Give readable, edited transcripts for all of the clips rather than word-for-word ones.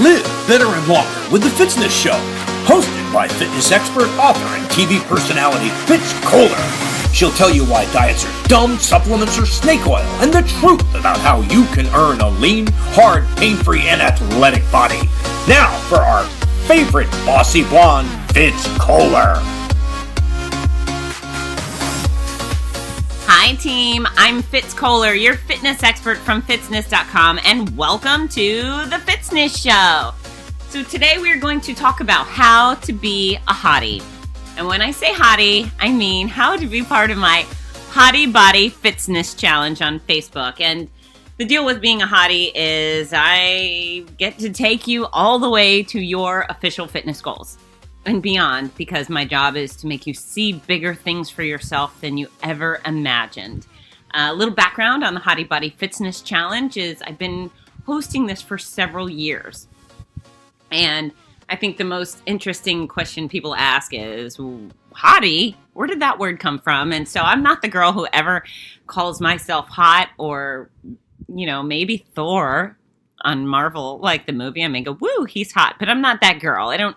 Live better and longer with the Fitzness Show, hosted by fitness expert, author, and TV personality Fitz Kohler. She'll tell you why diets are dumb, supplements are snake oil, and the truth about how you can earn a lean, hard, pain-free, and athletic body. Now for our favorite bossy blonde, Fitz Kohler. Hi team, I'm Fitz Kohler, your fitness expert from Fitzness.com, and welcome to the Fitzness Show. So today we're going to talk about how to be a hottie. And when I say hottie, I mean how to be part of my Hottie Body Fitzness Challenge on Facebook. And the deal with being a hottie is I get to take you all the way to your official fitness goals and beyond, because my job is to make you see bigger things for yourself than you ever imagined. A little background on the Hottie Body Fitzness Challenge is I've been hosting this for several years. And I think the most interesting question people ask is, hottie? Where did that word come from? And so I'm not the girl who ever calls myself hot, or, you know, maybe Thor on Marvel, like the movie, I may go, woo, he's hot. But I'm not that girl. I don't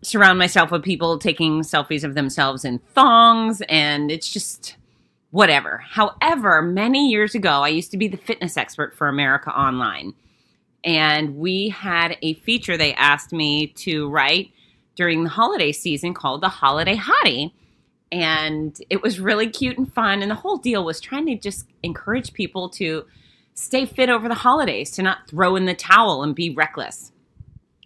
surround myself with people taking selfies of themselves in thongs, and it's just whatever. However, many years ago, I used to be the fitness expert for America Online, and we had a feature they asked me to write during the holiday season called the Holiday Hottie, and it was really cute and fun, and the whole deal was trying to just encourage people to stay fit over the holidays, to not throw in the towel and be reckless.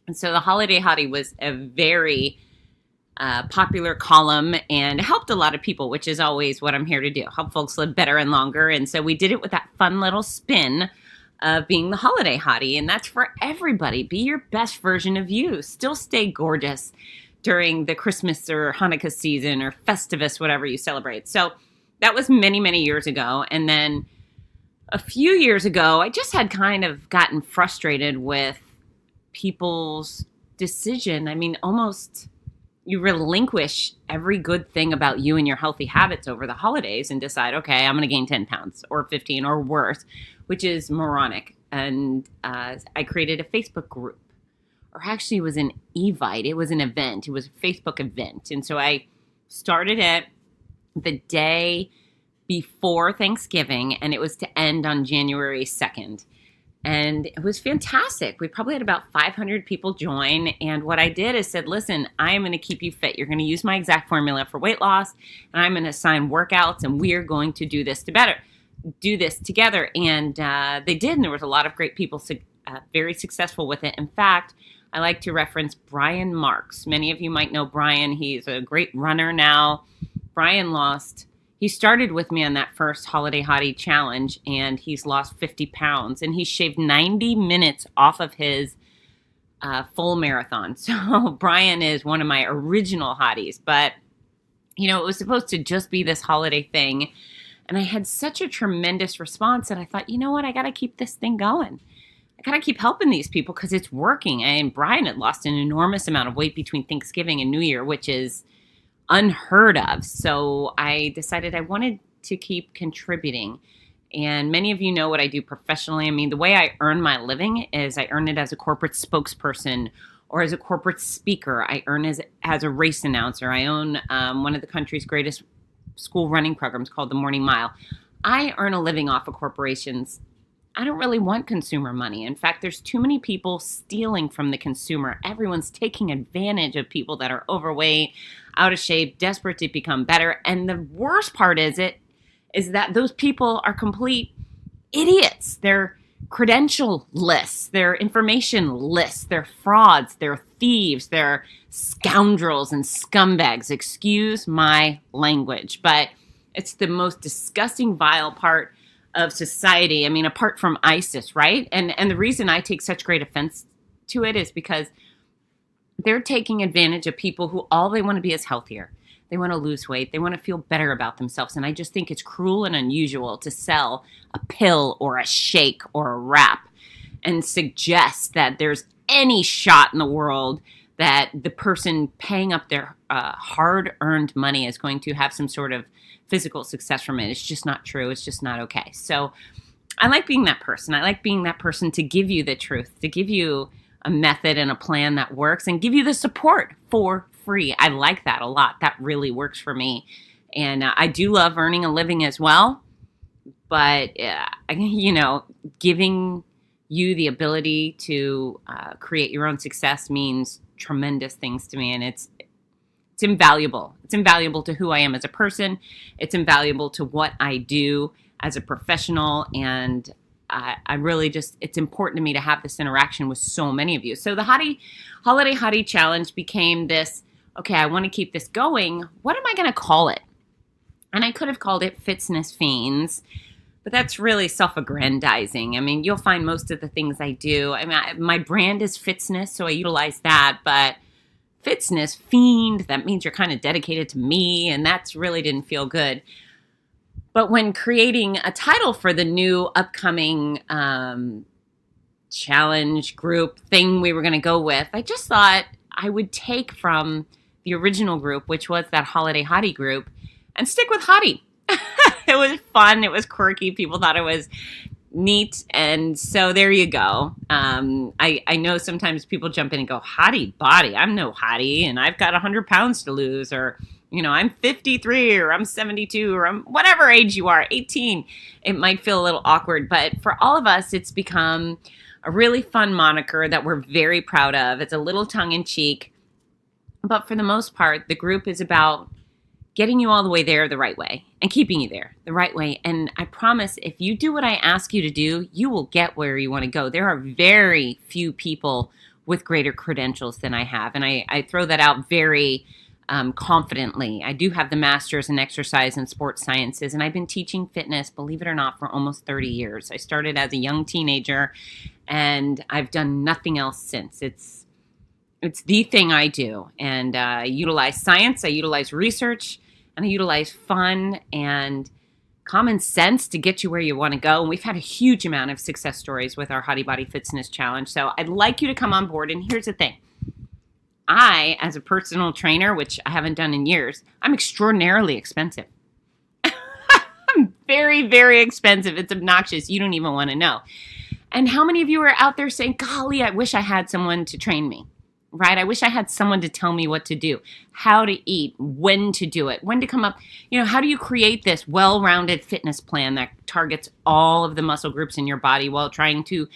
And so the Holiday Hottie was a very popular column and helped a lot of people, which is always what I'm here to do, help folks live better and longer. And so we did it with that fun little spin of being the Holiday Hottie. And that's for everybody. Be your best version of you. Still stay gorgeous during the Christmas or Hanukkah season or Festivus, whatever you celebrate. So that was many, many years ago. And then a few years ago, I just had kind of gotten frustrated with people's decision. I mean, almost you relinquish every good thing about you and your healthy habits over the holidays and decide, okay, I'm going to gain 10 pounds or 15 or worse, which is moronic. And I created a Facebook group, or actually it was an Evite. It was an event. It was a Facebook event. And so I started it the day before Thanksgiving, and it was to end on January 2nd. And it was fantastic. We probably had about 500 people join. And what I did is said, listen, I am going to keep you fit. You're going to use my exact formula for weight loss. And I'm going to assign workouts. And we are going to do this together. And they did. And there was a lot of great people very successful with it. In fact, I like to reference Brian Marks. Many of you might know Brian. He's a great runner now. He started with me on that first Holiday Hottie challenge, and he's lost 50 pounds, and he shaved 90 minutes off of his full marathon. So Brian is one of my original hotties, but, you know, it was supposed to just be this holiday thing, and I had such a tremendous response that I thought, you know what, I got to keep this thing going. I got to keep helping these people because it's working. And Brian had lost an enormous amount of weight between Thanksgiving and New Year, which is unheard of. So I decided I wanted to keep contributing. And many of you know what I do professionally. I mean, the way I earn my living is I earn it as a corporate spokesperson or as a corporate speaker. I earn as a race announcer. I own one of the country's greatest school running programs called the Morning Mile. I earn a living off of corporations. I don't really want consumer money. In fact, there's too many people stealing from the consumer. Everyone's taking advantage of people that are overweight, out of shape, desperate to become better. And the worst part is that those people are complete idiots. They're credential-less, they're information-less, they're frauds, they're thieves, they're scoundrels and scumbags. Excuse my language, but it's the most disgusting, vile part of society. I mean, apart from ISIS, right? And the reason I take such great offense to it is because they're taking advantage of people who all they want to be is healthier. They want to lose weight. They want to feel better about themselves. And I just think it's cruel and unusual to sell a pill or a shake or a wrap and suggest that there's any shot in the world that the person paying up their hard-earned money is going to have some sort of physical success from it. It's just not true. It's just not okay. So I like being that person. I like being that person to give you the truth, to give you a method and a plan that works and give you the support for free. I like that a lot. That really works for me. And I do love earning a living as well. But, giving you the ability to create your own success means tremendous things to me. And it's invaluable. It's invaluable to who I am as a person. It's invaluable to what I do as a professional. And I really it's important to me to have this interaction with so many of you. So the Holiday Hottie Challenge became this, okay, I want to keep this going. What am I going to call it? And I could have called it Fitzness Fiends, but that's really self-aggrandizing. I mean, you'll find most of the things I do. I mean, my brand is Fitzness, so I utilize that, but Fitzness Fiend, that means you're kind of dedicated to me, and that's really didn't feel good. But when creating a title for the new upcoming challenge group thing we were going to go with, I just thought I would take from the original group, which was that Holiday Hottie group, and stick with Hottie. It was fun. It was quirky. People thought it was neat. And so there you go. I know sometimes people jump in and go, Hottie body. I'm no Hottie, and I've got 100 pounds to lose, or I'm 53 or I'm 72 or I'm whatever age you are, 18. It might feel a little awkward, but for all of us, it's become a really fun moniker that we're very proud of. It's a little tongue in cheek, but for the most part, the group is about getting you all the way there the right way and keeping you there the right way. And I promise if you do what I ask you to do, you will get where you want to go. There are very few people with greater credentials than I have. And I throw that out very confidently. I do have the master's in exercise and sports sciences, and I've been teaching fitness, believe it or not, for almost 30 years. I started as a young teenager, and I've done nothing else since. It's the thing I do, and I utilize science, I utilize research, and I utilize fun and common sense to get you where you want to go. And we've had a huge amount of success stories with our Hottie Body Fitzness Challenge. So I'd like you to come on board. And here's the thing. I, as a personal trainer, which I haven't done in years, I'm extraordinarily expensive. I'm very, very expensive. It's obnoxious. You don't even want to know. And how many of you are out there saying, golly, I wish I had someone to train me, right? I wish I had someone to tell me what to do, how to eat, when to do it, when to come up. How do you create this well-rounded fitness plan that targets all of the muscle groups in your body while trying to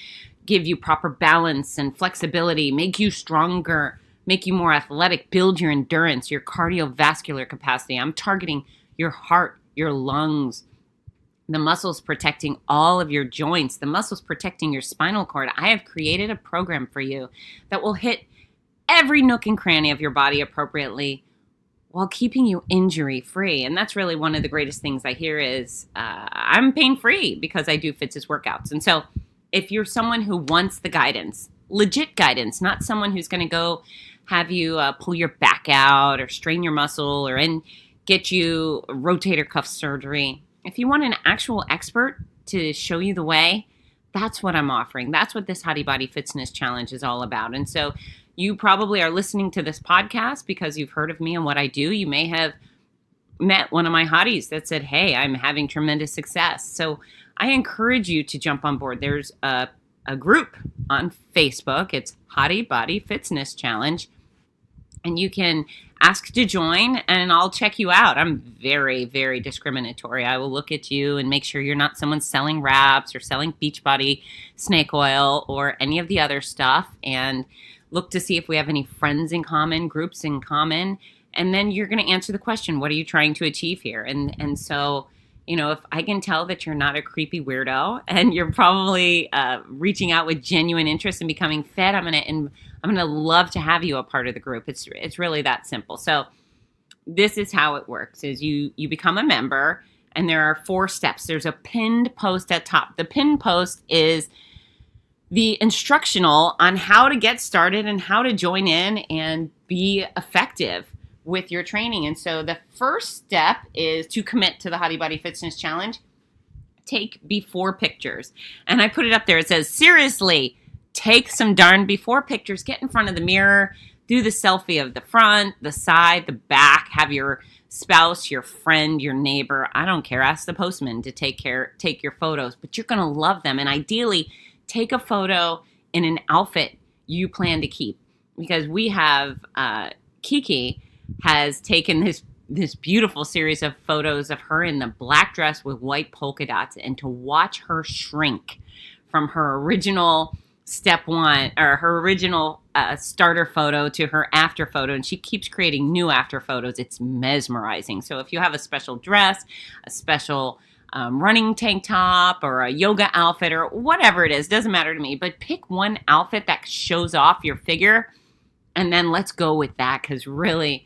give you proper balance and flexibility, make you stronger, make you more athletic, build your endurance, your cardiovascular capacity. I'm targeting your heart, your lungs, the muscles protecting all of your joints, the muscles protecting your spinal cord. I have created a program for you that will hit every nook and cranny of your body appropriately while keeping you injury-free. And that's really one of the greatest things I hear is I'm pain-free because I do Fitzness workouts. And so if you're someone who wants the guidance, legit guidance, not someone who's going to go have you pull your back out or strain your muscle or get you rotator cuff surgery. If you want an actual expert to show you the way, that's what I'm offering. That's what this Hottie Body Fitzness Challenge is all about. And so you probably are listening to this podcast because you've heard of me and what I do. You may have met one of my hotties that said, hey, I'm having tremendous success. So I encourage you to jump on board. There's a group on Facebook. It's Hottie Body Fitzness Challenge. And you can ask to join and I'll check you out. I'm very, very discriminatory. I will look at you and make sure you're not someone selling wraps or selling Beachbody snake oil or any of the other stuff, and look to see if we have any friends in common, groups in common. And then you're going to answer the question, what are you trying to achieve here? And so, if I can tell that you're not a creepy weirdo and you're probably reaching out with genuine interest in becoming fit, I'm going to love to have you a part of the group. It's really that simple. So this is how it works, is you become a member, and there are 4 steps. There's a pinned post at top. The pinned post is the instructional on how to get started and how to join in and be effective with your training. And so the first step is to commit to the Hottie Body Fitzness Challenge. Take before pictures. And I put it up there. It says, seriously, take some darn before pictures. Get in front of the mirror. Do the selfie of the front, the side, the back. Have your spouse, your friend, your neighbor, I don't care. Ask the postman to take your photos. But you're going to love them. And ideally, take a photo in an outfit you plan to keep. Because we have, Kiki has taken this beautiful series of photos of her in the black dress with white polka dots, and to watch her shrink from her original step one, or her original starter photo, to her after photo, and she keeps creating new after photos. It's mesmerizing. So if you have a special dress, a special running tank top, or a yoga outfit, or whatever it is, doesn't matter to me, but pick one outfit that shows off your figure, and then let's go with that, because really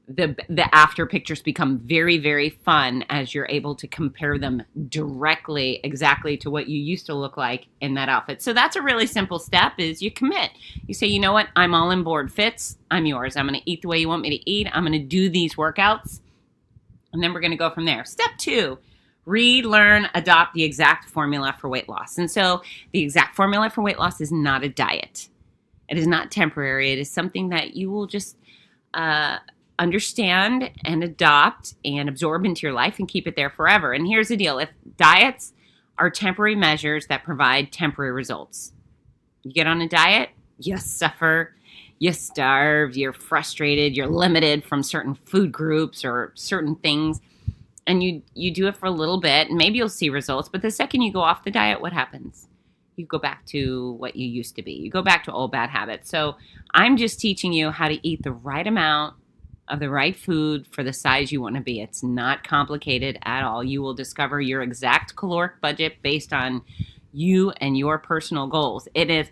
the after pictures become very, very fun as you're able to compare them directly exactly to what you used to look like in that outfit. So that's a really simple step, is you commit. You say, you know what, I'm all on board. Fitz, I'm yours. I'm going to eat the way you want me to eat. I'm going to do these workouts. And then we're going to go from there. Step 2, read, learn, adopt the exact formula for weight loss. And so the exact formula for weight loss is not a diet. It is not temporary. It is something that you will just understand and adopt and absorb into your life and keep it there forever. And here's the deal. If diets are temporary measures that provide temporary results, you get on a diet, you suffer, you starve, you're frustrated, you're limited from certain food groups or certain things, and you do it for a little bit, and maybe you'll see results, but the second you go off the diet, what happens? You go back to what you used to be. You go back to old bad habits. So I'm just teaching you how to eat the right amount of the right food for the size you want to be. It's not complicated at all. You will discover your exact caloric budget based on you and your personal goals. It is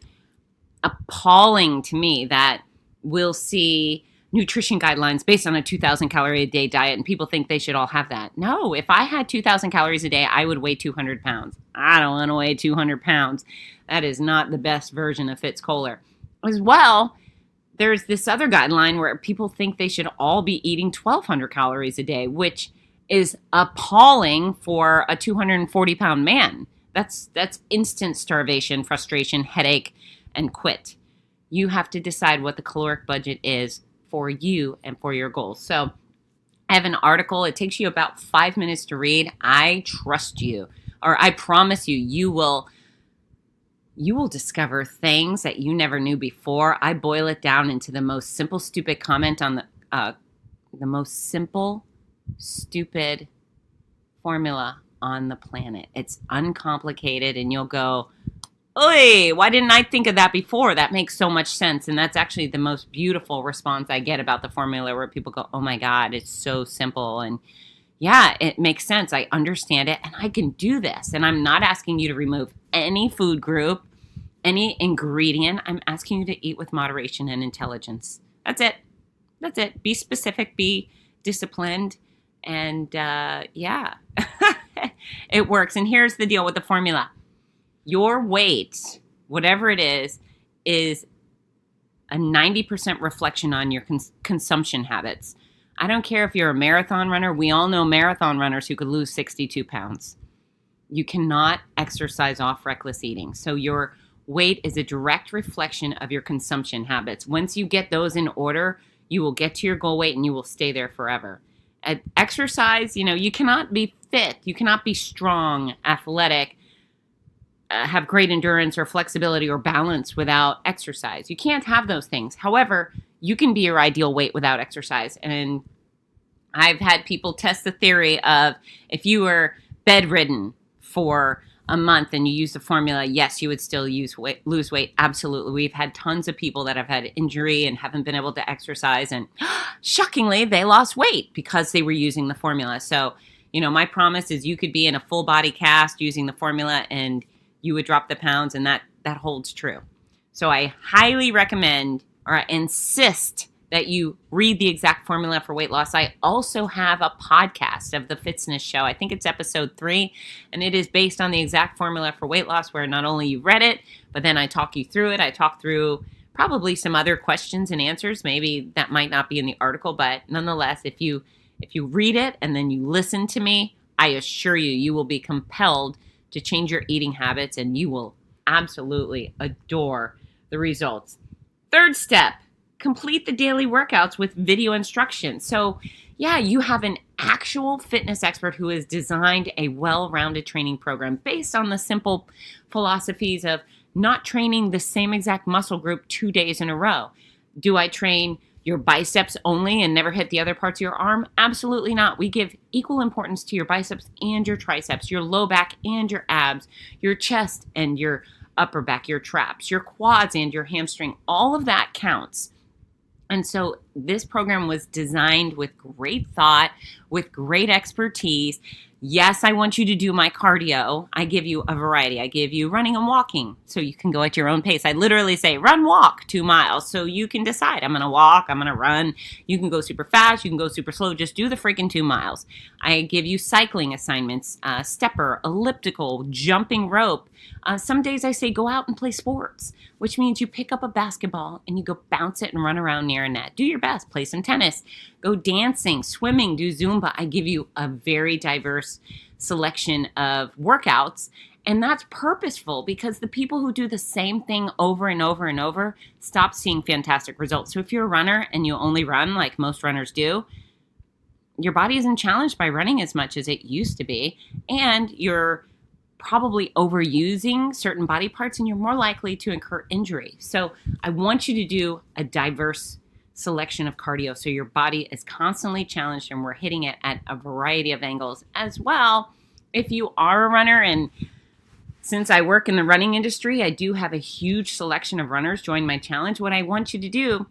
appalling to me that we'll see nutrition guidelines based on a 2,000 calorie a day diet, and people think they should all have that. No, if I had 2,000 calories a day, I would weigh 200 pounds. I don't want to weigh 200 pounds. That is not the best version of Fitz Kohler. As well, there's this other guideline where people think they should all be eating 1,200 calories a day, which is appalling for a 240-pound man. That's instant starvation, frustration, headache, and quit. You have to decide what the caloric budget is for you and for your goals. So I have an article. It takes you about 5 minutes to read. I trust you, or I promise you, you will discover things that you never knew before. I boil it down into the most simple, stupid comment on the most simple, stupid formula on the planet. It's uncomplicated, and you'll go, "Oy, why didn't I think of that before? That makes so much sense." And that's actually the most beautiful response I get about the formula, where people go, "Oh my God, it's so simple." And yeah, it makes sense. I understand it, and I can do this. And I'm not asking you to remove any food group, any ingredient. I'm asking you to eat with moderation and intelligence. That's it. That's it. Be specific, be disciplined, and yeah, it works. And here's the deal with the formula. Your weight, whatever it is a 90% reflection on your consumption habits. I don't care if you're a marathon runner. We all know marathon runners who could lose 62 pounds. You cannot exercise off reckless eating. So your weight is a direct reflection of your consumption habits. Once you get those in order, you will get to your goal weight and you will stay there forever. At exercise, you cannot be fit. You cannot be strong, athletic, have great endurance or flexibility or balance without exercise. You can't have those things. However, you can be your ideal weight without exercise. And I've had people test the theory of, if you were bedridden for a month and you use the formula, yes, you would still lose weight. Absolutely. We've had tons of people that have had injury and haven't been able to exercise, and shockingly, they lost weight because they were using the formula. So, my promise is you could be in a full body cast using the formula and you would drop the pounds, and that holds true. So I highly recommend, or I insist, that you read the exact formula for weight loss. I also have a podcast of the Fitzness Show. I think it's episode 3, and it is based on the exact formula for weight loss, where not only you read it, but then I talk you through it. I talk through probably some other questions and answers. Maybe that might not be in the article, but nonetheless, if you read it and then you listen to me, I assure you, you will be compelled to change your eating habits, and you will absolutely adore the results. Third step, complete the daily workouts with video instructions. So yeah, you have an actual fitness expert who has designed a well-rounded training program based on the simple philosophies of not training the same exact muscle group 2 days in a row. Do I train your biceps only and never hit the other parts of your arm? Absolutely not. We give equal importance to your biceps and your triceps, your low back and your abs, your chest and your upper back, your traps, your quads and your hamstring. All of that counts. And so this program was designed with great thought, with great expertise. Yes, I want you to do my cardio. I give you a variety. I give you running and walking so you can go at your own pace. I literally say run, walk 2 miles so you can decide. I'm going to walk. I'm going to run. You can go super fast. You can go super slow. Just do the freaking 2 miles. I give you cycling assignments, stepper, elliptical, jumping rope. Some days I say go out and play sports, which means you pick up a basketball and you go bounce it and run around near a net. Do your best. Play some tennis. Go dancing, swimming, do Zumba. I give you a very diverse selection of workouts, and that's purposeful because the people who do the same thing over and over and over stop seeing fantastic results. So if you're a runner and you only run like most runners do, your body isn't challenged by running as much as it used to be, and you're probably overusing certain body parts and you're more likely to incur injury. So I want you to do a diverse selection of cardio so your body is constantly challenged and we're hitting it at a variety of angles as well. If you are a runner, and since I work in the running industry, I do have a huge selection of runners join my challenge. What I want you to do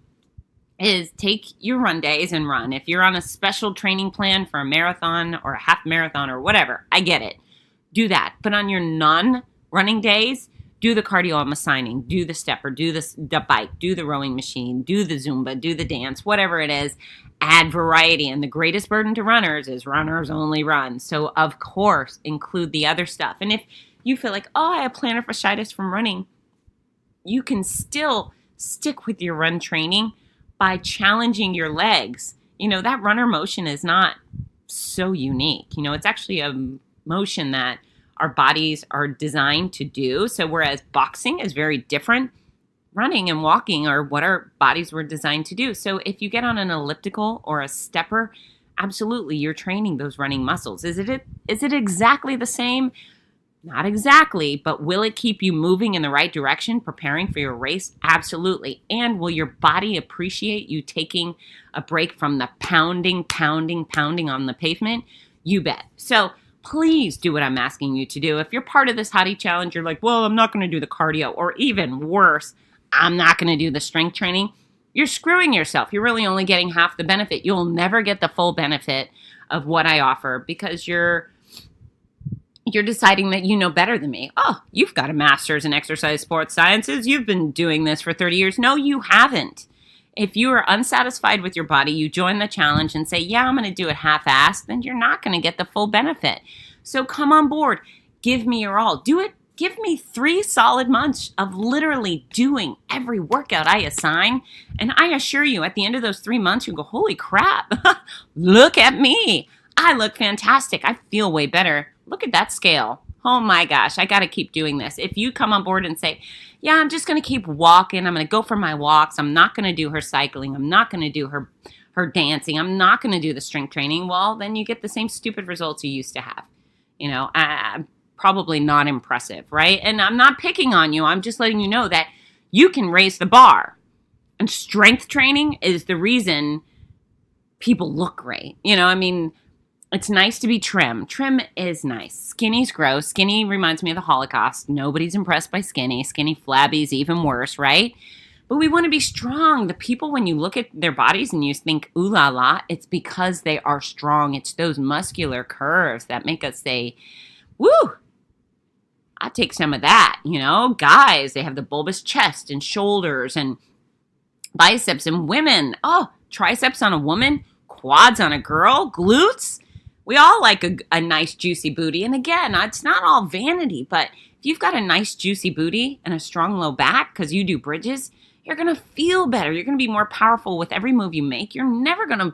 is take your run days and run. If you're on a special training plan for a marathon or a half marathon or whatever, I get it. Do that. But on your non-running days, do the cardio I'm assigning, do the stepper, do the bike, do the rowing machine, do the Zumba, do the dance, whatever it is. Add variety. And the greatest burden to runners is runners only run. So of course, include the other stuff. And if you feel like, oh, I have plantar fasciitis from running, you can still stick with your run training by challenging your legs. You know, that runner motion is not so unique. You know, it's actually a motion that our bodies are designed to do. So whereas boxing is very different, running and walking are what our bodies were designed to do. So if you get on an elliptical or a stepper, absolutely, you're training those running muscles. Is it exactly the same? Not exactly, but will it keep you moving in the right direction, preparing for your race? Absolutely. And will your body appreciate you taking a break from the pounding on the pavement? You bet. So please do what I'm asking you to do. If you're part of this Hottie challenge, you're like, well, I'm not going to do the cardio, or even worse, I'm not going to do the strength training. You're screwing yourself. You're really only getting half the benefit. You'll never get the full benefit of what I offer because you're deciding that you know better than me. Oh, you've got a master's in exercise sports sciences. You've been doing this for 30 years. No, you haven't. If you are unsatisfied with your body, you join the challenge and say, yeah, I'm going to do it half-assed, then you're not going to get the full benefit. So come on board. Give me your all. Do it. Give me 3 solid months of literally doing every workout I assign. And I assure you, at the end of those 3 months, you go, holy crap, look at me. I look fantastic. I feel way better. Look at that scale. Oh my gosh, I got to keep doing this. If you come on board and say, yeah, I'm just going to keep walking. I'm going to go for my walks. I'm not going to do her cycling. I'm not going to do her dancing. I'm not going to do the strength training. Well, then you get the same stupid results you used to have. You know, probably not impressive, right? And I'm not picking on you. I'm just letting you know that you can raise the bar. And strength training is the reason people look great. You know, I mean, it's nice to be trim. Trim is nice. Skinny's gross. Skinny reminds me of the Holocaust. Nobody's impressed by skinny. Skinny flabby's even worse, right? But we want to be strong. The people, when you look at their bodies and you think, ooh la la, it's because they are strong. It's those muscular curves that make us say, woo, I take some of that. You know, guys, they have the bulbous chest and shoulders and biceps, and women, oh, triceps on a woman, quads on a girl, glutes. We all like a nice juicy booty. And again, it's not all vanity, but if you've got a nice juicy booty and a strong low back because you do bridges, you're going to feel better. You're going to be more powerful with every move you make. You're never going to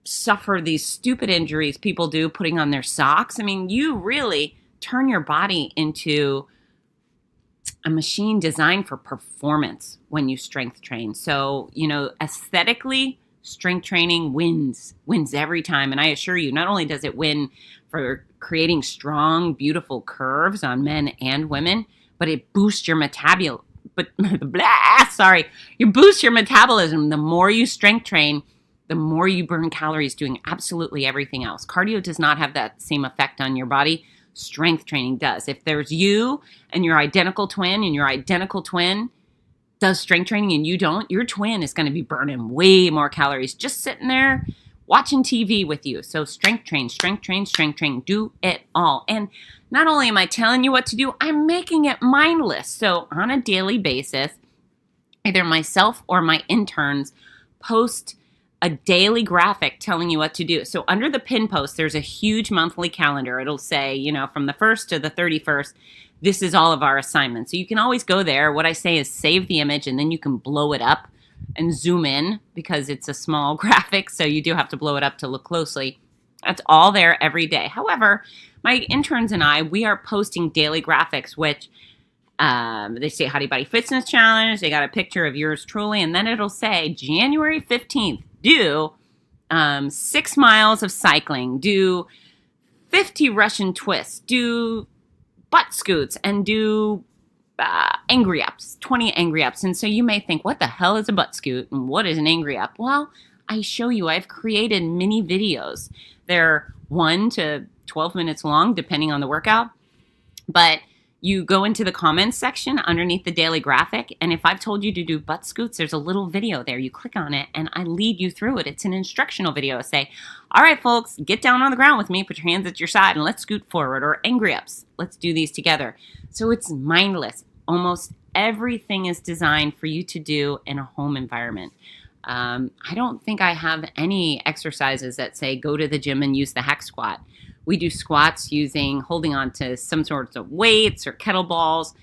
suffer these stupid injuries people do putting on their socks. I mean, you really turn your body into a machine designed for performance when you strength train. So, you know, aesthetically, strength training wins every time. And I assure you, not only does it win for creating strong, beautiful curves on men and women, but it boosts your metabolism. You boost your metabolism. The more you strength train, the more you burn calories doing absolutely everything else. Cardio does not have that same effect on your body. Strength training does. If there's you and your identical twin, and your identical twin does strength training and you don't, your twin is going to be burning way more calories just sitting there watching TV with you. So strength train, strength train, strength train, do it all. And not only am I telling you what to do, I'm making it mindless. So on a daily basis, either myself or my interns post a daily graphic telling you what to do. So under the pin post, there's a huge monthly calendar. It'll say, from the 1st to the 31st, this is all of our assignments. So you can always go there. What I say is save the image and then you can blow it up and zoom in because it's a small graphic. So you do have to blow it up to look closely. That's all there every day. However, my interns and I, we are posting daily graphics, which they say Hottie Body Fitzness Challenge. They got a picture of yours truly. And then it'll say January 15th, do 6 miles of cycling, do 50 Russian twists, do butt scoots, and do angry ups, 20 angry ups. And so you may think, what the hell is a butt scoot and what is an angry up? Well, I show you, I've created mini videos. They're 1 to 12 minutes long, depending on the workout. But you go into the comments section underneath the daily graphic, and if I've told you to do butt scoots, there's a little video there. You click on it, and I lead you through it. It's an instructional video. I say, all right, folks, get down on the ground with me, put your hands at your side, and let's scoot forward, or angry ups. Let's do these together. So it's mindless. Almost everything is designed for you to do in a home environment. I don't think I have any exercises that say go to the gym and use the hack squat. We do squats holding on to some sorts of weights or kettlebells,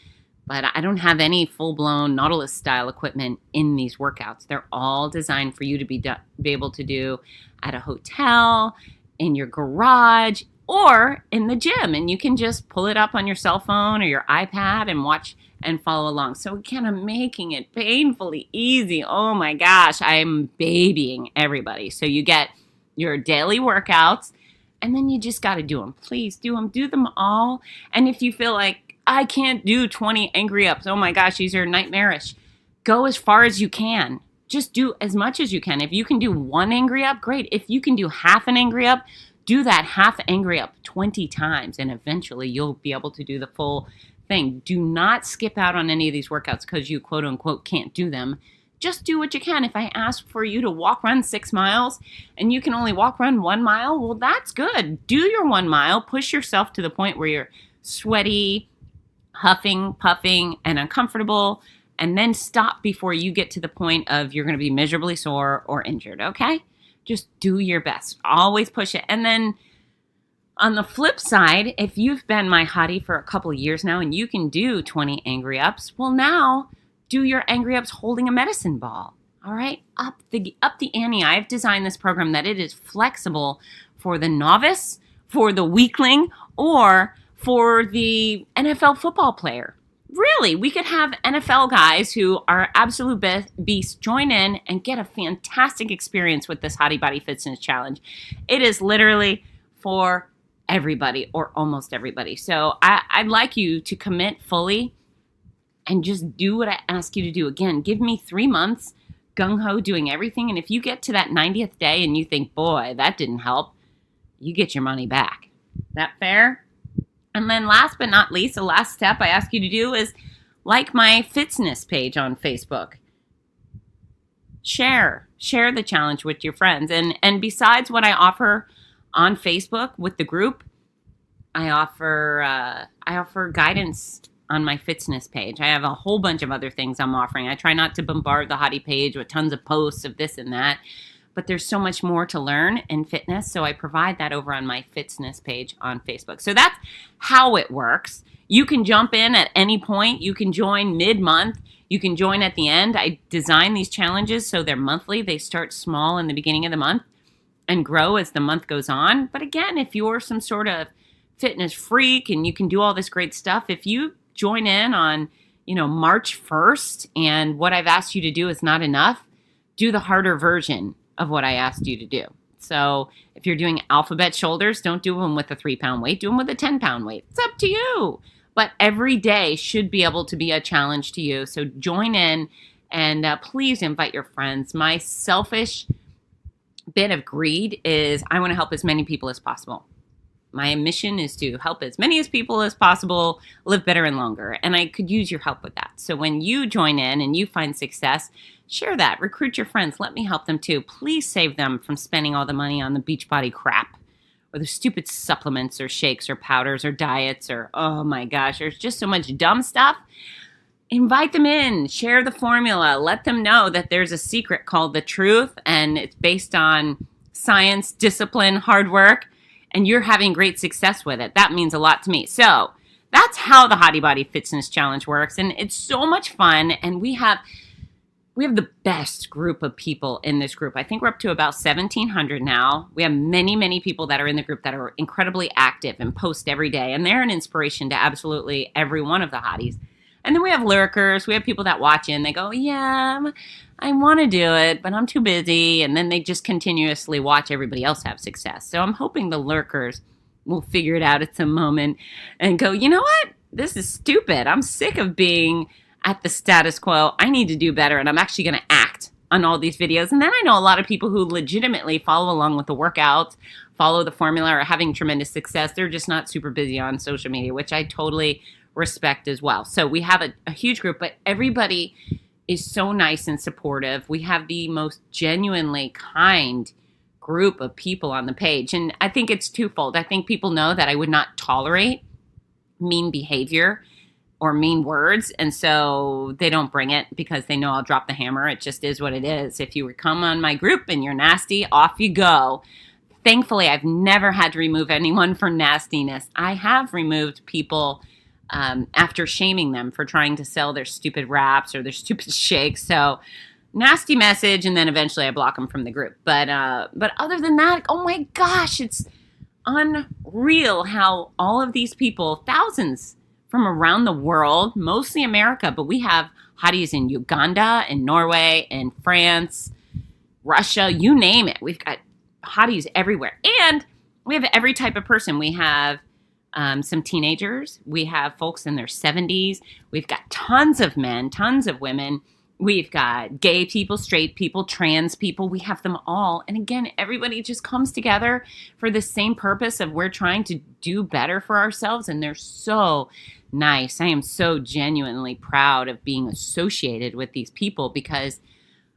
but I don't have any full-blown Nautilus style equipment in these workouts. They're all designed for you to be able to do at a hotel, in your garage, or in the gym. And you can just pull it up on your cell phone or your iPad and watch and follow along. So again, I'm making it painfully easy. Oh my gosh, I'm babying everybody. So you get your daily workouts, and then you just got to do them. Please do them all. And if you feel like I can't do 20 angry ups, oh my gosh, these are nightmarish, go as far as you can. Just do as much as you can. If you can do 1 angry up, great. If you can do half an angry up, do that half angry up 20 times, and eventually you'll be able to do the full thing. Do not skip out on any of these workouts because you quote unquote can't do them. Just do what you can. If I ask for you to run 6 miles and you can only run 1 mile, well, that's good. Do your 1 mile, push yourself to the point where you're sweaty, huffing, puffing, and uncomfortable, and then stop before you get to the point of you're going to be miserably sore or injured, okay? Just do your best. Always push it. And then on the flip side, if you've been my hottie for a couple of years now and you can do 20 angry ups, well, now do your angry ups holding a medicine ball. All right, up the ante. I've designed this program that it is flexible for the novice, for the weakling, or for the NFL football player. Really, we could have NFL guys who are absolute beasts join in and get a fantastic experience with this Hottie Body Fitzness Challenge. It is literally for everybody or almost everybody. So I'd like you to commit fully and just do what I ask you to do. Again, give me 3 months, gung-ho, doing everything. And if you get to that 90th day and you think, boy, that didn't help, you get your money back. That fair? And then last but not least, the last step I ask you to do is like my Fitzness page on Facebook. Share the challenge with your friends. And besides what I offer on Facebook with the group, I offer guidance on my Fitzness page. I have a whole bunch of other things I'm offering. I try not to bombard the Hottie page with tons of posts of this and that, but there's so much more to learn in fitness, so I provide that over on my Fitzness page on Facebook. So that's how it works. You can jump in at any point. You can join mid-month. You can join at the end. I design these challenges so they're monthly. They start small in the beginning of the month and grow as the month goes on. But again, if you're some sort of fitness freak and you can do all this great stuff, if you join in on, March 1st and what I've asked you to do is not enough, do the harder version of what I asked you to do. So if you're doing alphabet shoulders, don't do them with a 3-pound weight, do them with a 10-pound weight. It's up to you. but every day should be able to be a challenge to you. So join in and please invite your friends. My selfish bit of greed is I want to help as many people as possible. My mission is to help as many people as possible live better and longer. And I could use your help with that. So when you join in and you find success, share that. Recruit your friends. Let me help them too. Please save them from spending all the money on the Beachbody crap or the stupid supplements or shakes or powders or diets or, oh my gosh, there's just so much dumb stuff. Invite them in. Share the formula. Let them know that there's a secret called the truth and it's based on science, discipline, hard work, and you're having great success with it. That means a lot to me. So that's how the Hottie Body Fitzness Challenge works. And it's so much fun. And we have the best group of people in this group. I think we're up to about 1,700 now. We have many, many people that are in the group that are incredibly active and post every day. And they're an inspiration to absolutely every one of the hotties. And then we have lurkers. We have people that watch in. They go, yeah, I want to do it, but I'm too busy. And then they just continuously watch everybody else have success. So I'm hoping the lurkers will figure it out at some moment and go, you know what? This is stupid. I'm sick of being at the status quo. I need to do better. And I'm actually going to act on all these videos. And then I know a lot of people who legitimately follow along with the workouts, follow the formula, are having tremendous success. They're just not super busy on social media, which I totally respect as well. So we have a huge group, but everybody is so nice and supportive. We have the most genuinely kind group of people on the page. And I think it's twofold. I think people know that I would not tolerate mean behavior or mean words. And so they don't bring it because they know I'll drop the hammer. It just is what it is. If you come on my group and you're nasty, off you go. Thankfully, I've never had to remove anyone for nastiness. I have removed people after shaming them for trying to sell their stupid wraps or their stupid shakes. So nasty message, and then eventually I block them from the group. But other than that, oh my gosh, it's unreal how all of these people, thousands from around the world, mostly America, but we have hotties in Uganda, in Norway, in France, Russia, you name it. We've got hotties everywhere. And we have every type of person. We have some teenagers. We have folks in their 70s. We've got tons of men, tons of women. We've got gay people, straight people, trans people. We have them all. And again, everybody just comes together for the same purpose of we're trying to do better for ourselves. And they're so nice. I am so genuinely proud of being associated with these people because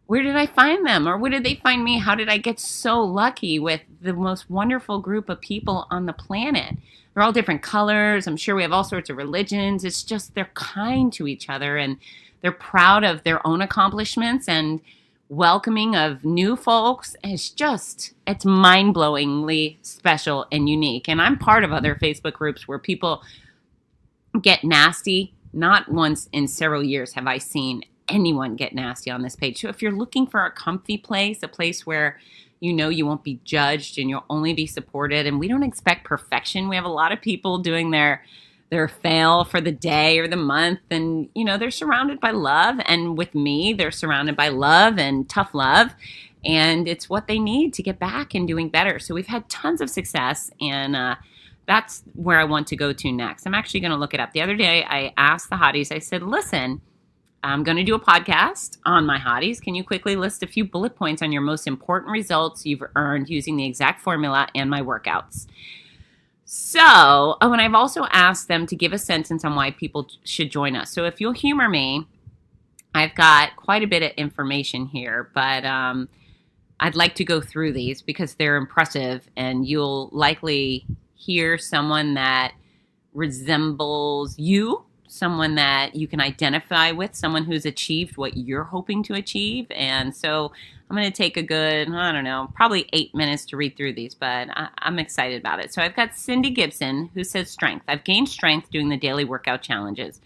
where did I find them? Or where did they find me? How did I get so lucky with the most wonderful group of people on the planet? They're all different colors. I'm sure we have all sorts of religions. It's just they're kind to each other and they're proud of their own accomplishments and welcoming of new folks. It's mind-blowingly special and unique. And I'm part of other Facebook groups where people get nasty. Not once in several years have I seen anyone get nasty on this page. So if you're looking for a comfy place, a place where you know you won't be judged and you'll only be supported, and we don't expect perfection. We have a lot of people doing their fail for the day or the month, and they're surrounded by love, and with me they're surrounded by love and tough love, and it's what they need to get back and doing better. So we've had tons of success, and that's where I want to go to next. I'm actually going to look it up. The other day I asked the hotties, I said, listen, I'm going to do a podcast on my hotties. Can you quickly list a few bullet points on your most important results you've earned using the exact formula and my workouts? So, and I've also asked them to give a sentence on why people should join us. So if you'll humor me, I've got quite a bit of information here, but I'd like to go through these because they're impressive, and you'll likely hear someone that resembles you, someone that you can identify with, someone who's achieved what you're hoping to achieve. And so I'm going to take a good, probably 8 minutes to read through these, but I'm excited about it. So I've got Cindy Gibson, who says strength. I've gained strength doing the daily workout challenges.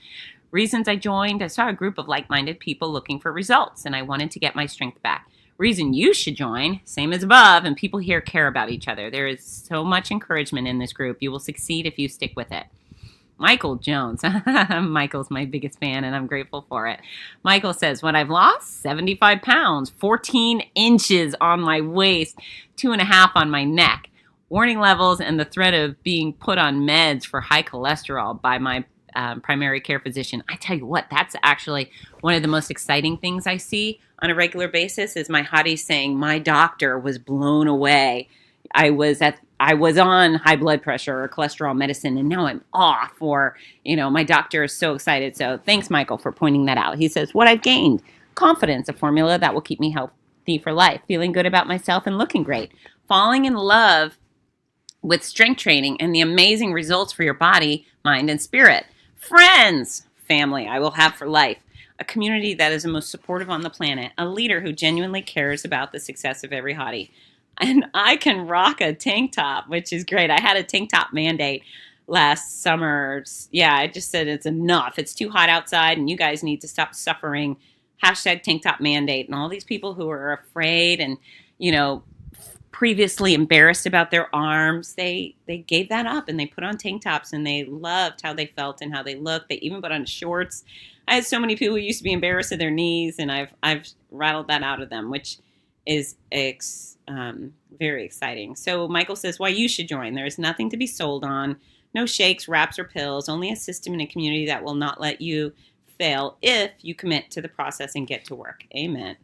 Reasons I joined, I saw a group of like-minded people looking for results, and I wanted to get my strength back. Reason you should join, same as above, and people here care about each other. There is so much encouragement in this group. You will succeed if you stick with it. Michael Jones. Michael's my biggest fan, and I'm grateful for it. Michael says, when I've lost 75 pounds, 14 inches on my waist, 2.5 on my neck, warning levels, and the threat of being put on meds for high cholesterol by my primary care physician. I tell you what, that's actually one of the most exciting things I see on a regular basis is my Hottie saying my doctor was blown away. I was on high blood pressure or cholesterol medicine, and now I'm off. Or, my doctor is so excited. So thanks, Michael, for pointing that out. He says, what I've gained, confidence, a formula that will keep me healthy for life, feeling good about myself and looking great, falling in love with strength training and the amazing results for your body, mind, and spirit. Friends, family, I will have for life. A community that is the most supportive on the planet. A leader who genuinely cares about the success of every Hottie. And I can rock a tank top, which is great. I had a tank top mandate last summer. Yeah, I just said it's enough. It's too hot outside and you guys need to stop suffering. Hashtag tank top mandate. And all these people who are afraid and, previously embarrassed about their arms, they gave that up and they put on tank tops and they loved how they felt and how they looked. They even put on shorts. I had so many people who used to be embarrassed of their knees, and I've rattled that out of them, which is very exciting. So Michael says, why you should join. There is nothing to be sold on. No shakes, wraps, or pills. Only a system and a community that will not let you fail if you commit to the process and get to work. Amen.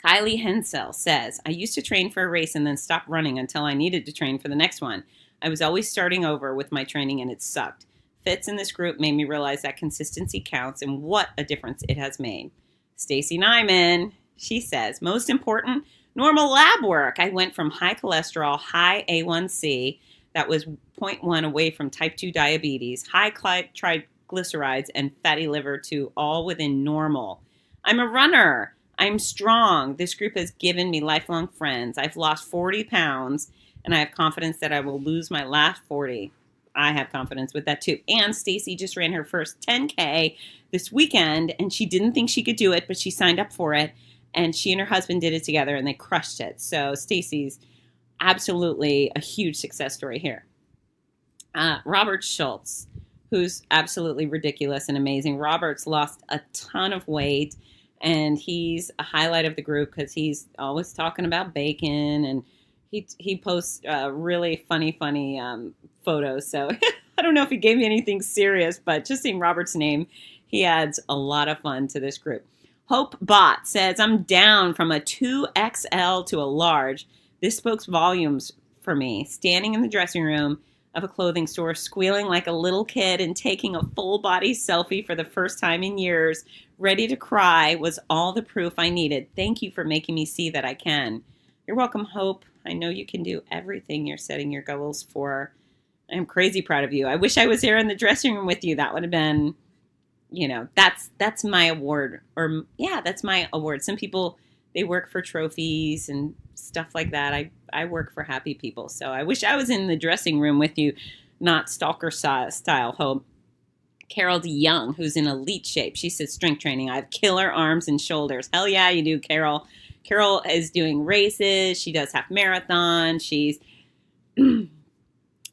Kylie Hensel says, I used to train for a race and then stopped running until I needed to train for the next one. I was always starting over with my training and it sucked. Fits in this group made me realize that consistency counts and what a difference it has made. Stacy Nyman, she says, most important, normal lab work. I went from high cholesterol, high A1C, that was 0.1 away from type 2 diabetes, high triglycerides, and fatty liver to all within normal. I'm a runner. I'm strong. This group has given me lifelong friends. I've lost 40 pounds, and I have confidence that I will lose my last 40. I have confidence with that, too. And Stacy just ran her first 10K this weekend, and she didn't think she could do it, but she signed up for it, and she and her husband did it together, and they crushed it. So Stacy's absolutely a huge success story here. Robert Schultz, who's absolutely ridiculous and amazing. Robert's lost a ton of weight. And he's a highlight of the group because he's always talking about bacon, and he posts really funny photos. So I don't know if he gave me anything serious, but just seeing Robert's name, he adds a lot of fun to this group. Hope Bot says, I'm down from a 2XL to a large. This spoke volumes for me. Standing in the dressing room of a clothing store, squealing like a little kid and taking a full body selfie for the first time in years, ready to cry, was all the proof I needed. Thank you for making me see that I can. You're welcome, Hope. I know you can do everything you're setting your goals for. I'm crazy proud of you. I wish I was there in the dressing room with you. That would have been, that's my award. Or yeah, that's my award. Some people, they work for trophies and stuff like that. I work for happy people. So I wish I was in the dressing room with you, not stalker style, Hope. Carol DeYoung, who's in elite shape. She says, strength training. I have killer arms and shoulders. Hell yeah, you do, Carol. Carol is doing races. She does half marathon. She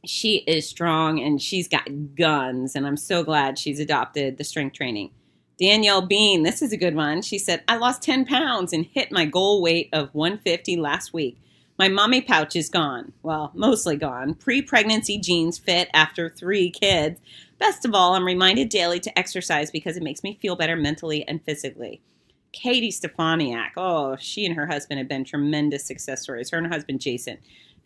is strong and she's got guns. And I'm so glad she's adopted the strength training. Danielle Bean, this is a good one. She said, I lost 10 pounds and hit my goal weight of 150 last week. My mommy pouch is gone. Well, mostly gone. Pre-pregnancy jeans fit after 3 kids. Best of all, I'm reminded daily to exercise because it makes me feel better mentally and physically. Katie Stefaniak. Oh, she and her husband have been tremendous success stories. Her and her husband, Jason.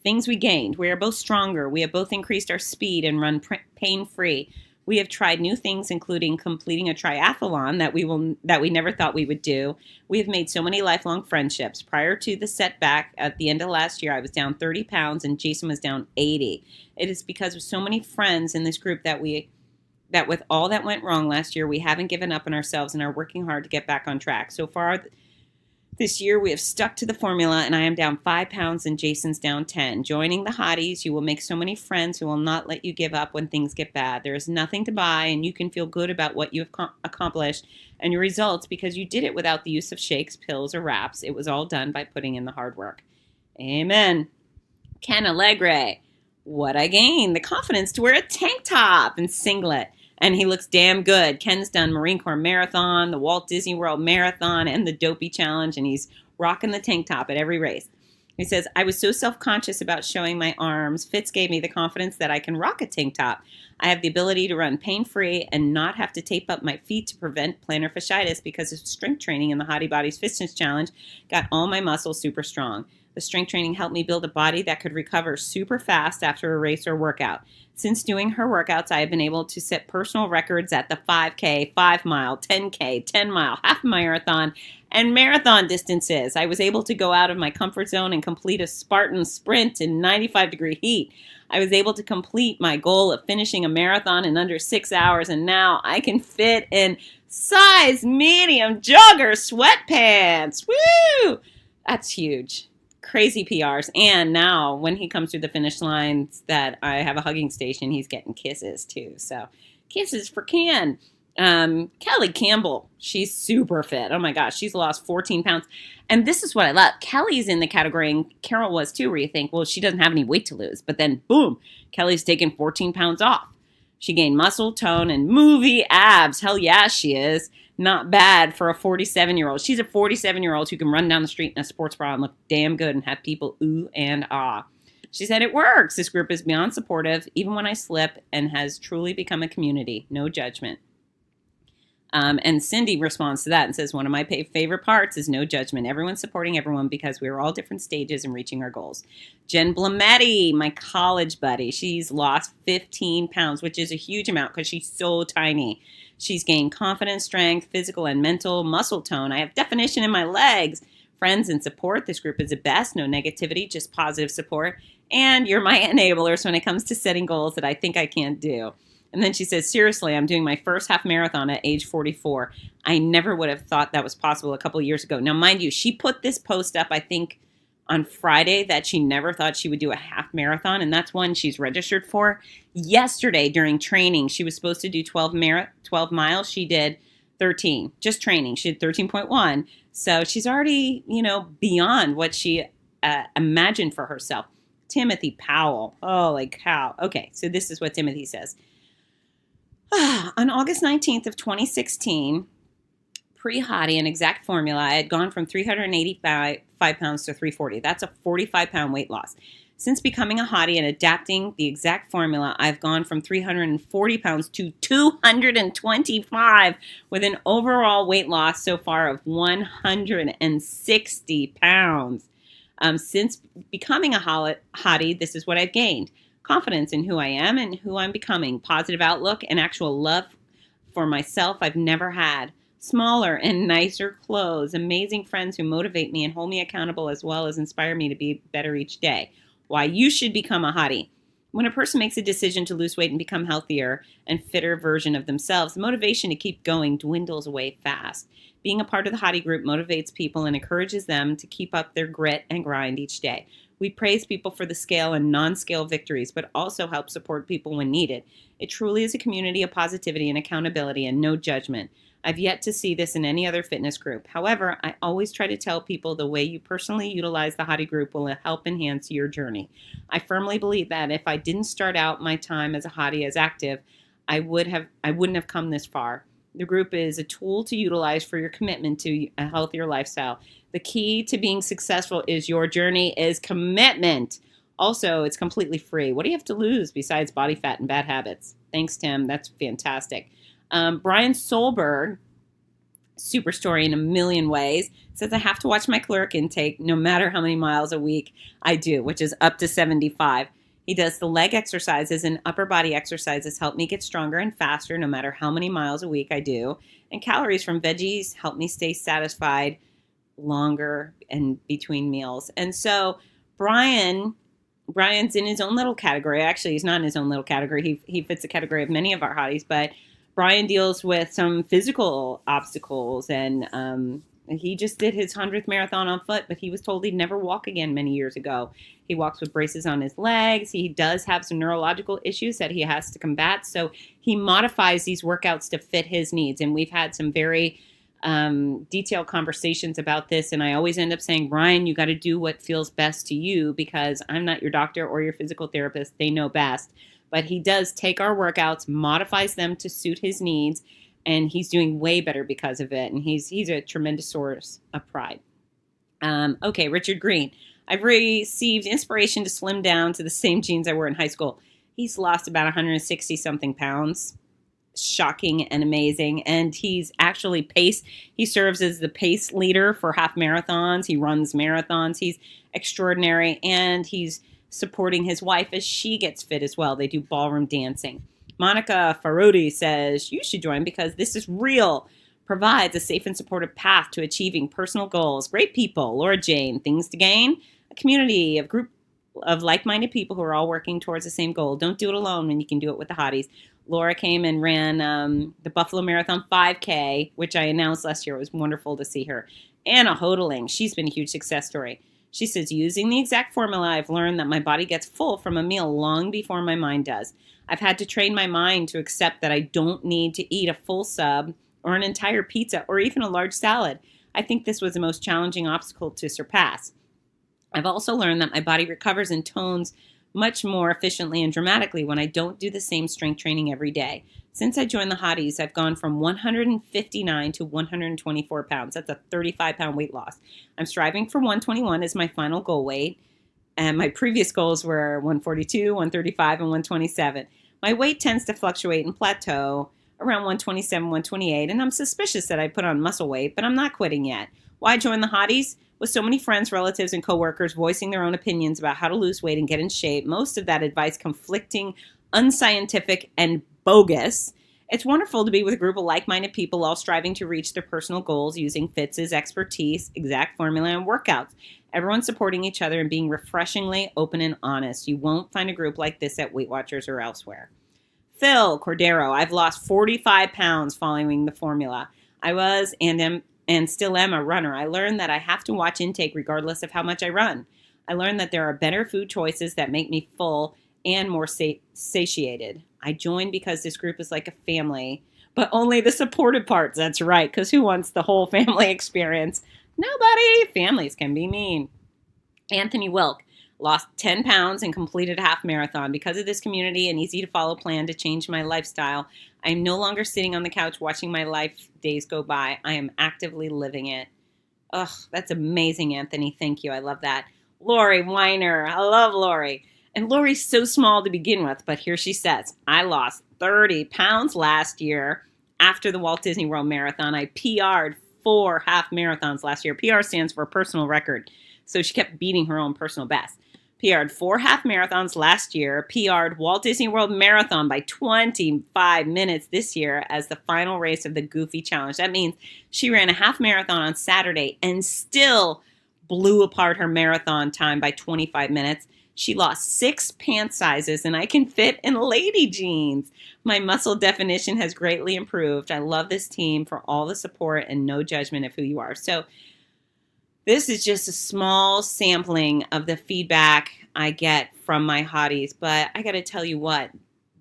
Things we gained. We are both stronger. We have both increased our speed and run pain-free. We have tried new things, including completing a triathlon that we never thought we would do. We have made so many lifelong friendships. Prior to the setback at the end of last year, I was down 30 pounds and Jason was down 80. It is because of so many friends in this group that with all that went wrong last year, we haven't given up on ourselves and are working hard to get back on track. So far this year, we have stuck to the formula, and I am down 5 pounds and Jason's down 10. Joining the Hotties, you will make so many friends who will not let you give up when things get bad. There is nothing to buy, and you can feel good about what you have accomplished and your results because you did it without the use of shakes, pills, or wraps. It was all done by putting in the hard work. Amen. Ken Allegre. What I gained? The confidence to wear a tank top and singlet. And he looks damn good. Ken's done Marine Corps Marathon, the Walt Disney World Marathon, and the Dopey Challenge, and he's rocking the tank top at every race. He says, I was so self-conscious about showing my arms. Fitz gave me the confidence that I can rock a tank top. I have the ability to run pain-free and not have to tape up my feet to prevent plantar fasciitis because of strength training in the Hottie Body's Fitzness Challenge. Got all my muscles super strong. The strength training helped me build a body that could recover super fast after a race or workout. Since doing her workouts, I have been able to set personal records at the 5K, 5 mile, 10K, 10 mile, half marathon, and marathon distances. I was able to go out of my comfort zone and complete a Spartan sprint in 95-degree heat. I was able to complete my goal of finishing a marathon in under 6 hours, and now I can fit in size medium jogger sweatpants. Woo! That's huge. Crazy PRs. And now when he comes through the finish lines that I have a hugging station, he's getting kisses too. So kisses for Ken. Kelly Campbell, she's super fit. Oh my gosh, she's lost 14 pounds. And this is what I love. Kelly's in the category, and Carol was too, where you think, well, she doesn't have any weight to lose. But then boom, Kelly's taken 14 pounds off. She gained muscle, tone, and movie abs. Hell yeah, she is. Not bad for a 47-year-old. She's a 47-year-old who can run down the street in a sports bra and look damn good and have people ooh and ah. She said, it works. This group is beyond supportive, even when I slip, and has truly become a community. No judgment. And Cindy responds to that and says, one of my favorite parts is no judgment. Everyone's supporting everyone because we are all different stages in reaching our goals. Jen Blametti, my college buddy, she's lost 15 pounds, which is a huge amount because she's so tiny. She's gained confidence, strength, physical and mental, muscle tone. I have definition in my legs. Friends and support. This group is the best. No negativity, just positive support. And you're my enablers when it comes to setting goals that I think I can't do. And then she says, seriously, I'm doing my first half marathon at age 44. I never would have thought that was possible a couple of years ago. Now, mind you, she put this post up, I think, on Friday that she never thought she would do a half marathon, and that's one she's registered for. Yesterday, during training, she was supposed to do 12 miles. She did 13, just training. She did 13.1. So she's already, beyond what she imagined for herself. Timothy Powell. Holy cow. Okay, so this is what Timothy says. On August 19th of 2016, pre-Hottie and exact formula, I had gone from 385 pounds to 340. That's a 45-pound weight loss. Since becoming a Hottie and adapting the exact formula, I've gone from 340 pounds to 225 with an overall weight loss so far of 160 pounds. Since becoming a Hottie, this is what I've gained. Confidence in who I am and who I'm becoming. Positive outlook and actual love for myself I've never had. Smaller and nicer clothes. Amazing friends who motivate me and hold me accountable as well as inspire me to be better each day. Why you should become a Hottie. When a person makes a decision to lose weight and become healthier and fitter version of themselves, the motivation to keep going dwindles away fast. Being a part of the Hottie group motivates people and encourages them to keep up their grit and grind each day. We praise people for the scale and non-scale victories, but also help support people when needed. It truly is a community of positivity and accountability and no judgment. I've yet to see this in any other fitness group. However, I always try to tell people the way you personally utilize the Hottie group will help enhance your journey. I firmly believe that if I didn't start out my time as a Hottie as active, I wouldn't have come this far. The group is a tool to utilize for your commitment to a healthier lifestyle. The key to being successful is your journey is commitment. Also, it's completely free. What do you have to lose besides body fat and bad habits? Thanks, Tim. That's fantastic. Brian Solberg, super story in a million ways, says I have to watch my caloric intake no matter how many miles a week I do, which is up to 75. He does the leg exercises and upper body exercises help me get stronger and faster no matter how many miles a week I do. And calories from veggies help me stay satisfied longer and between meals. And so Brian's in his own little category. Actually, he's not in his own little category. He fits the category of many of our Hotties, but Brian deals with some physical obstacles, and he just did his 100th marathon on foot, but he was told he'd never walk again many years ago. He walks with braces on his legs. He does have some neurological issues that he has to combat, so he modifies these workouts to fit his needs, and we've had some very detailed conversations about this, and I always end up saying, Brian, you got to do what feels best to you because I'm not your doctor or your physical therapist. They know best. But he does take our workouts, modifies them to suit his needs, and he's doing way better because of it. And he's a tremendous source of pride. Okay, Richard Green. I've received inspiration to slim down to the same jeans I wore in high school. He's lost about 160 something pounds. Shocking and amazing. And he's actually he serves as the pace leader for half marathons. He runs marathons. He's extraordinary. And he's supporting his wife as she gets fit as well. They do ballroom dancing. Monica Farodi says, you should join because this is real. Provides a safe and supportive path to achieving personal goals. Great people. Laura Jane, things to gain. A community of group of like-minded people who are all working towards the same goal. Don't do it alone when you can do it with the Hotties. Laura came and ran the Buffalo Marathon 5K, which I announced last year. It was wonderful to see her. Anna Hodling, she's been a huge success story. She says, using the exact formula, I've learned that my body gets full from a meal long before my mind does. I've had to train my mind to accept that I don't need to eat a full sub or an entire pizza or even a large salad. I think this was the most challenging obstacle to surpass. I've also learned that my body recovers and tones much more efficiently and dramatically when I don't do the same strength training every day. Since I joined the Hotties, I've gone from 159 to 124 pounds. That's a 35-pound weight loss. I'm striving for 121 as my final goal weight, and my previous goals were 142, 135, and 127. My weight tends to fluctuate and plateau around 127, 128, and I'm suspicious that I put on muscle weight, but I'm not quitting yet. Why join the Hotties? With so many friends, relatives, and coworkers voicing their own opinions about how to lose weight and get in shape, most of that advice conflicting, unscientific, and bogus. It's wonderful to be with a group of like-minded people all striving to reach their personal goals using Fitz's expertise, exact formula, and workouts. Everyone supporting each other and being refreshingly open and honest. You won't find a group like this at Weight Watchers or elsewhere. Phil Cordero, I've lost 45 pounds following the formula. I was and still am a runner. I learned that I have to watch intake regardless of how much I run. I learned that there are better food choices that make me full and more satiated. I joined because this group is like a family, but only the supportive parts. That's right, because who wants the whole family experience? Nobody. Families can be mean. Anthony Wilk lost 10 pounds and completed a half marathon. Because of this community and easy-to-follow plan to change my lifestyle, I am no longer sitting on the couch watching my life days go by. I am actively living it. Ugh, that's amazing, Anthony. Thank you. I love that. Lori Weiner. I love Lori. And Lori's so small to begin with, but here she says, I lost 30 pounds last year after the Walt Disney World Marathon. I PR'd 4 half marathons last year. PR stands for personal record. So she kept beating her own personal best. PR'd 4 half marathons last year, PR'd Walt Disney World Marathon by 25 minutes this year as the final race of the Goofy Challenge. That means she ran a half marathon on Saturday and still blew apart her marathon time by 25 minutes. She lost 6 pant sizes and I can fit in lady jeans. My muscle definition has greatly improved. I love this team for all the support and no judgment of who you are. So this is just a small sampling of the feedback I get from my Hotties, but I got to tell you what,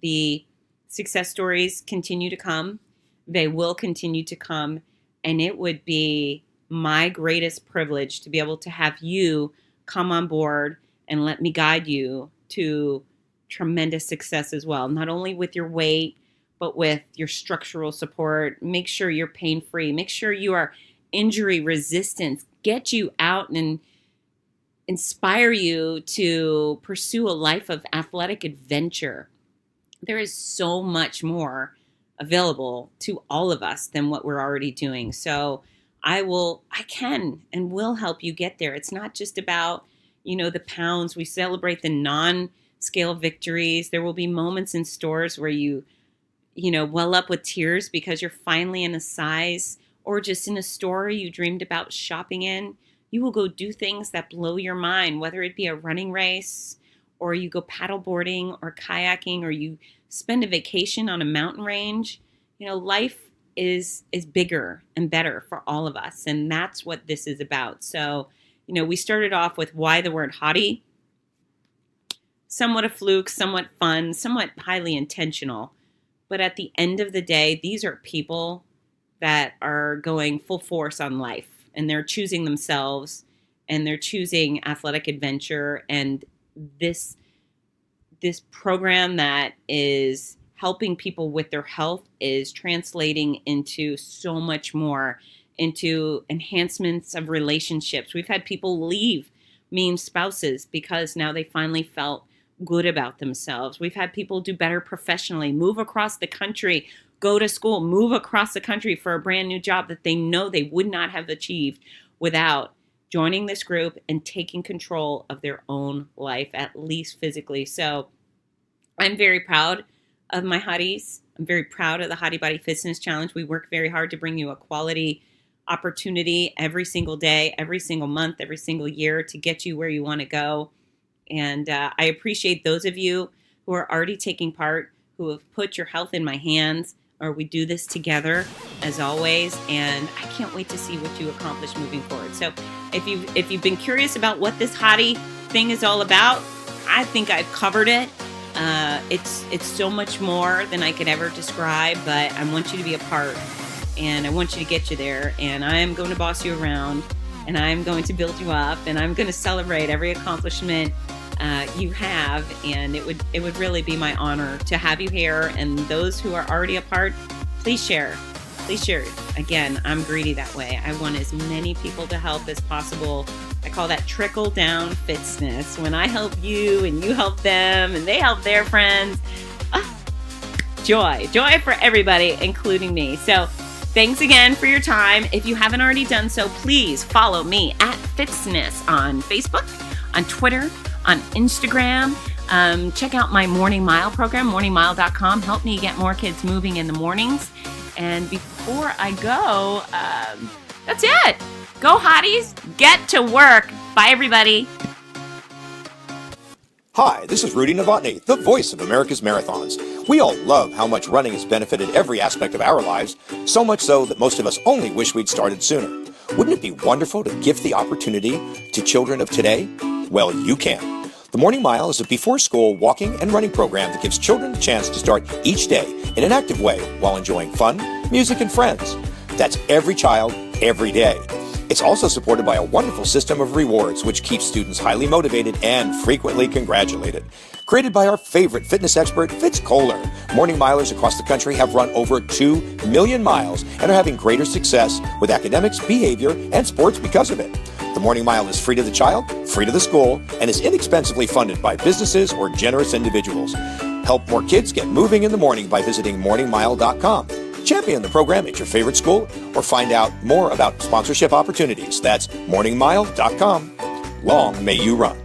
the success stories continue to come. They will continue to come, and it would be my greatest privilege to be able to have you come on board and let me guide you to tremendous success as well, not only with your weight, but with your structural support. Make sure you're pain-free. Make sure you are injury resistant. Get you out and inspire you to pursue a life of athletic adventure. There is so much more available to all of us than what we're already doing. So I can and will help you get there. It's not just about, the pounds. We celebrate the non-scale victories. There will be moments in stores where you well up with tears because you're finally in a size, or just in a store you dreamed about shopping in. You will go do things that blow your mind, whether it be a running race, or you go paddleboarding or kayaking, or you spend a vacation on a mountain range. Life is bigger and better for all of us, and that's what this is about. So, we started off with why the word Hottie. Somewhat a fluke, somewhat fun, somewhat highly intentional. But at the end of the day, these are people that are going full force on life, and they're choosing themselves, and they're choosing athletic adventure. And this program that is helping people with their health is translating into so much more, into enhancements of relationships. We've had people leave meme spouses because now they finally felt good about themselves. We've had people do better professionally, move across the country, go to school, move across the country for a brand new job that they know they would not have achieved without joining this group and taking control of their own life, at least physically. So I'm very proud of my Hotties. I'm very proud of the Hottie Body Fitzness Challenge. We work very hard to bring you a quality opportunity every single day, every single month, every single year to get you where you want to go. And I appreciate those of you who are already taking part, who have put your health in my hands, or we do this together as always. And I can't wait to see what you accomplish moving forward. So if you've been curious about what this Hottie thing is all about, I think I've covered it. It's so much more than I could ever describe, but I want you to be a part, and I want you to get you there. And I'm going to boss you around, and I'm going to build you up, and I'm going to celebrate every accomplishment you have. And it would really be my honor to have you here. And those who are already a part, please share. Please share. Again, I'm greedy that way. I want as many people to help as possible. I call that trickle down Fitzness. When I help you and you help them and they help their friends. Joy for everybody, including me. So thanks again for your time. If you haven't already done so, please follow me at Fitzness on Facebook, on Twitter, on Instagram. Check out my Morning Mile program, morningmile.com. Help me get more kids moving in the mornings. And before I go, that's it. Go Hotties, get to work. Bye, everybody. Hi, this is Rudy Novotny, the voice of America's Marathons. We all love how much running has benefited every aspect of our lives, so much so that most of us only wish we'd started sooner. Wouldn't it be wonderful to gift the opportunity to children of today? Well, you can. The Morning Mile is a before-school walking and running program that gives children a chance to start each day in an active way while enjoying fun, music, and friends. That's every child, every day. It's also supported by a wonderful system of rewards, which keeps students highly motivated and frequently congratulated. Created by our favorite fitness expert, Fitz Kohler, Morning Milers across the country have run over 2 million miles and are having greater success with academics, behavior, and sports because of it. The Morning Mile is free to the child, free to the school, and is inexpensively funded by businesses or generous individuals. Help more kids get moving in the morning by visiting morningmile.com. Champion the program at your favorite school or find out more about sponsorship opportunities. That's morningmile.com. Long may you run.